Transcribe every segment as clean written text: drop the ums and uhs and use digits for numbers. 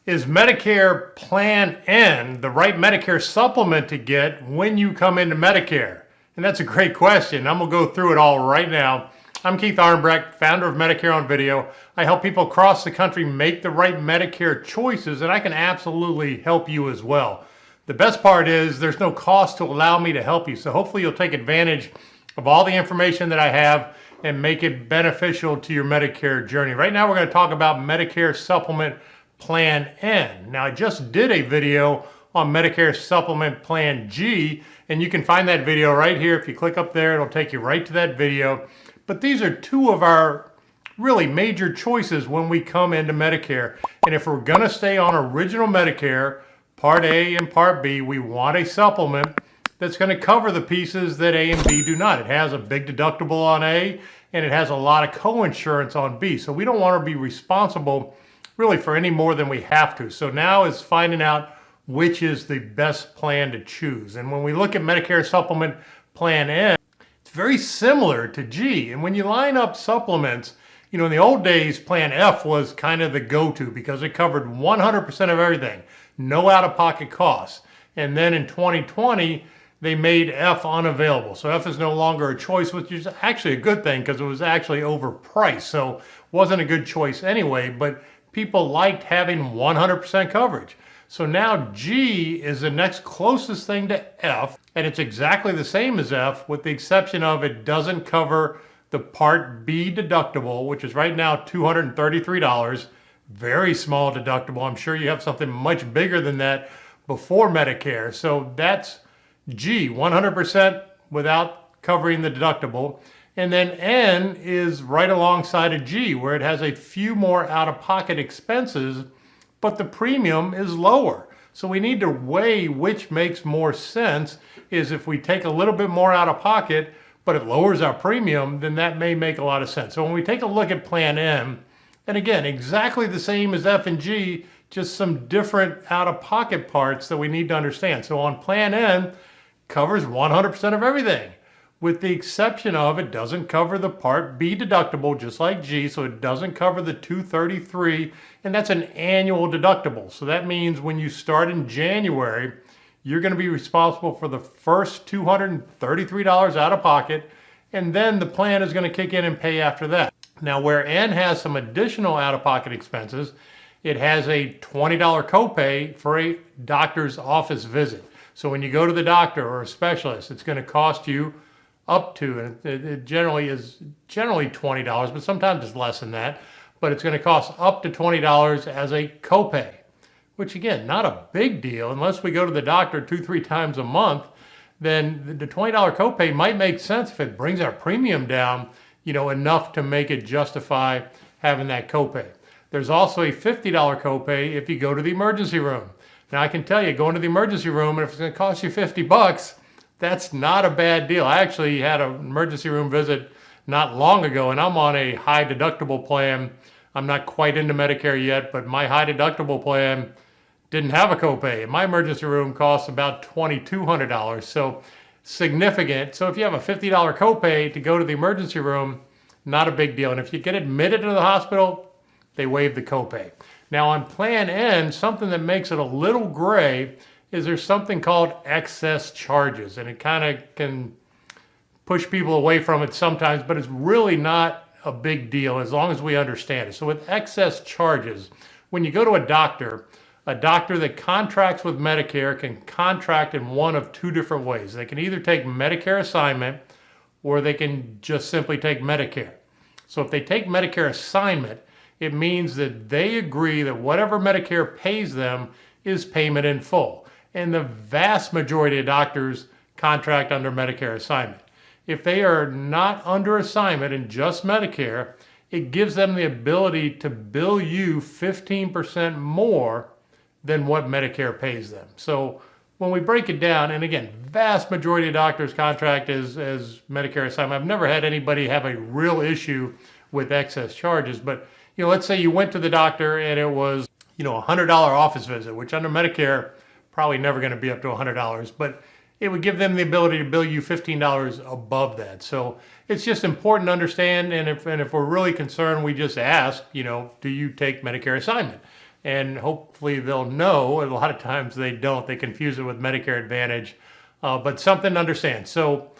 Is Medicare Plan N the right Medicare supplement to get when you come into Medicare? And that's a great question. I'm gonna go through it all right now. I'm Keith Armbrecht, founder of Medicare on Video. I help people across the country make the right Medicare choices, and I can absolutely help you as well. The best part is there's no cost to allow me to help you, so hopefully you'll take advantage of all the information that I have and make it beneficial to your Medicare journey. Right now we're going to talk about Medicare Supplement Plan N. Now I just did a video on Medicare Supplement Plan G, and you can find that video right here. If you click up there, it'll take you right to that video. But these are two of our really major choices when we come into Medicare. And if we're going to stay on original Medicare, Part A and Part B, we want a supplement that's going to cover the pieces that A and B do not. It has a big deductible on A, and it has a lot of co-insurance on B. So we don't want to be responsible really for any more than we have to. So now is finding out which is the best plan to choose. And when we look at Medicare Supplement Plan N, it's very similar to G. And when you line up supplements, in the old days, Plan F was kind of the go-to because it covered 100% of everything, no out-of-pocket costs. And then in 2020, they made F unavailable. So F is no longer a choice, which is actually a good thing because it was actually overpriced. So it wasn't a good choice anyway, but people liked having 100% coverage. So now G is the next closest thing to F, and it's exactly the same as F with the exception of it doesn't cover the Part B deductible, which is right now $233. Very small deductible. I'm sure you have something much bigger than that before Medicare. So that's G, 100% without covering the deductible. And then N is right alongside of G, where it has a few more out-of-pocket expenses, but the premium is lower. So we need to weigh which makes more sense. Is if we take a little bit more out-of-pocket, but it lowers our premium, then that may make a lot of sense. So when we take a look at Plan N, and again, exactly the same as F and G, just some different out-of-pocket parts that we need to understand. So on Plan N, covers 100% of everything, with the exception of it doesn't cover the Part B deductible, just like G, so it doesn't cover the $233, and that's an annual deductible. So that means when you start in January, you're going to be responsible for the first $233 out of pocket, and then the plan is going to kick in and pay after that. Now, where N has some additional out-of-pocket expenses, it has a $20 copay for a doctor's office visit. So when you go to the doctor or a specialist, it's going to cost you up to, and it generally is $20, but sometimes it's less than that, but it's going to cost up to $20 as a copay, which again, not a big deal unless we go to the doctor 2-3 times a month. Then the $20 copay might make sense if it brings our premium down, enough to make it justify having that copay. There's also a $50 copay if you go to the emergency room. Now I can tell you, going to the emergency room, and if it's going to cost you $50, that's not a bad deal. I actually had an emergency room visit not long ago, and I'm on a high deductible plan. I'm not quite into Medicare yet, but my high deductible plan didn't have a copay. My emergency room costs about $2,200, so significant. So if you have a $50 copay to go to the emergency room, not a big deal. And if you get admitted to the hospital, they waive the copay. Now on Plan N, something that makes it a little gray is there's something called excess charges, and it kind of can push people away from it sometimes, but it's really not a big deal as long as we understand it. So with excess charges, when you go to a doctor that contracts with Medicare can contract in one of two different ways. They can either take Medicare assignment or they can just simply take Medicare. So if they take Medicare assignment, it means that they agree that whatever Medicare pays them is payment in full. And the vast majority of doctors contract under Medicare assignment. If they are not under assignment and just Medicare, it gives them the ability to bill you 15% more than what Medicare pays them. So when we break it down, and again, vast majority of doctors contract as Medicare assignment. I've never had anybody have a real issue with excess charges, but let's say you went to the doctor and it was, a $100 office visit, which under Medicare, probably never going to be up to $100, but it would give them the ability to bill you $15 above that. So it's just important to understand, and if we're really concerned, we just ask, do you take Medicare assignment? and hopefully they'll know. A lot of times they don't. They confuse it with Medicare Advantage, but something to understand. So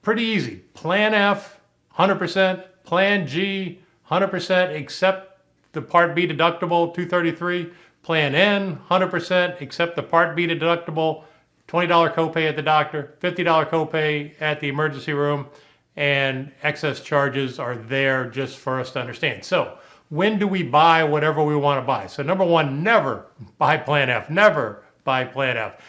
pretty easy. Plan F, 100%. Plan G, 100%, except the Part B deductible, $233. Plan N, 100%, except the Part B deductible, $20 copay at the doctor, $50 copay at the emergency room, and excess charges are there just for us to understand. So when do we buy whatever we want to buy? So number one, never buy Plan F. Never buy Plan F.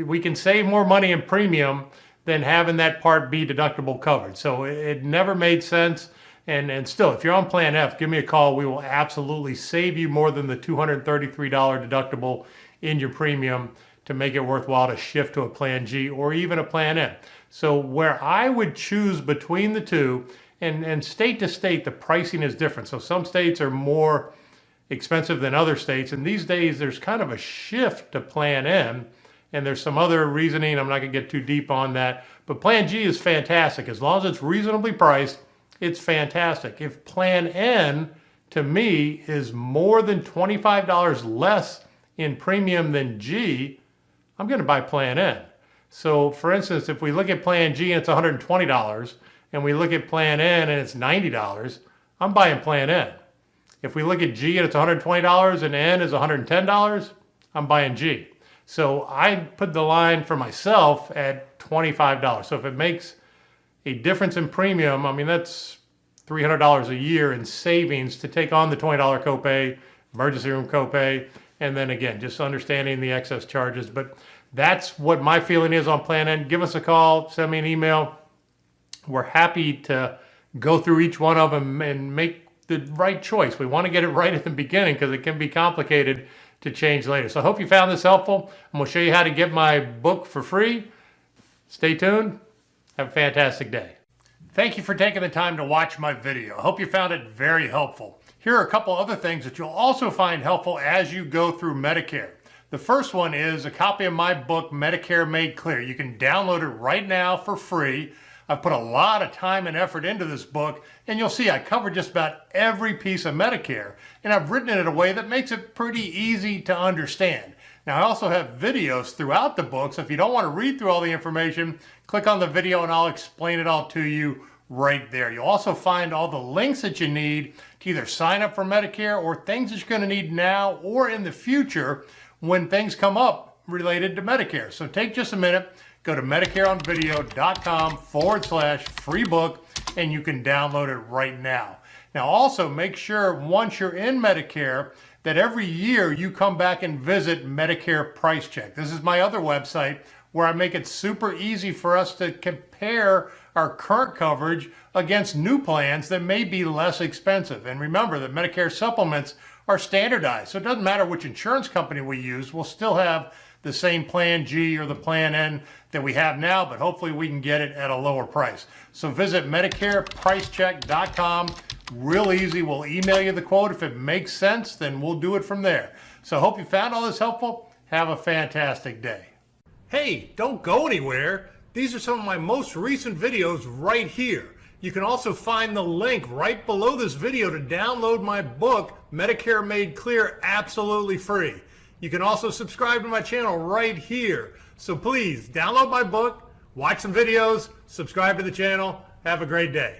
We can save more money in premium than having that Part B deductible covered. So it never made sense. And still, if you're on Plan F, give me a call. We will absolutely save you more than the $233 deductible in your premium to make it worthwhile to shift to a Plan G or even a Plan N. So where I would choose between the two, and state to state, the pricing is different. So some states are more expensive than other states. And these days, there's kind of a shift to Plan N. And there's some other reasoning. I'm not going to get too deep on that. But Plan G is fantastic. As long as it's reasonably priced, it's fantastic. If Plan N, to me, is more than $25 less in premium than G, I'm going to buy Plan N. So, for instance, if we look at Plan G and it's $120, and we look at Plan N and it's $90, I'm buying Plan N. If we look at G and it's $120 and N is $110, I'm buying G. So I put the line for myself at $25. So if it makes a difference in premium, I mean, that's $300 a year in savings to take on the $20 copay, emergency room copay, and then again, just understanding the excess charges. But that's what my feeling is on Plan N. Give us a call, send me an email. We're happy to go through each one of them and make the right choice. We want to get it right at the beginning because it can be complicated to change later. So I hope you found this helpful. I'm going to show you how to get my book for free. Stay tuned. Have a fantastic day. Thank you for taking the time to watch my video. I hope you found it very helpful. Here are a couple other things that you'll also find helpful as you go through Medicare. The first one is a copy of my book, Medicare Made Clear. You can download it right now for free. I've put a lot of time and effort into this book, and you'll see I cover just about every piece of Medicare, and I've written it in a way that makes it pretty easy to understand. Now, I also have videos throughout the book, so if you don't want to read through all the information, click on the video and I'll explain it all to you right there. You'll also find all the links that you need to either sign up for Medicare or things that you're going to need now or in the future when things come up related to Medicare. So take just a minute, go to medicareonvideo.com/free book, and you can download it right now. Now also make sure once you're in Medicare that every year you come back and visit Medicare Price Check. This is my other website where I make it super easy for us to compare our current coverage against new plans that may be less expensive. And remember that Medicare supplements are standardized, so it doesn't matter which insurance company we use, we'll still have the same Plan G or the Plan N that we have now, but hopefully we can get it at a lower price. So visit MedicarePriceCheck.com. Real easy. We'll email you the quote. If it makes sense, then we'll do it from there. So I hope you found all this helpful. Have a fantastic day. Hey, don't go anywhere. These are some of my most recent videos right here. You can also find the link right below this video to download my book, Medicare Made Clear, absolutely free. You can also subscribe to my channel right here. So please download my book, watch some videos, subscribe to the channel. Have a great day.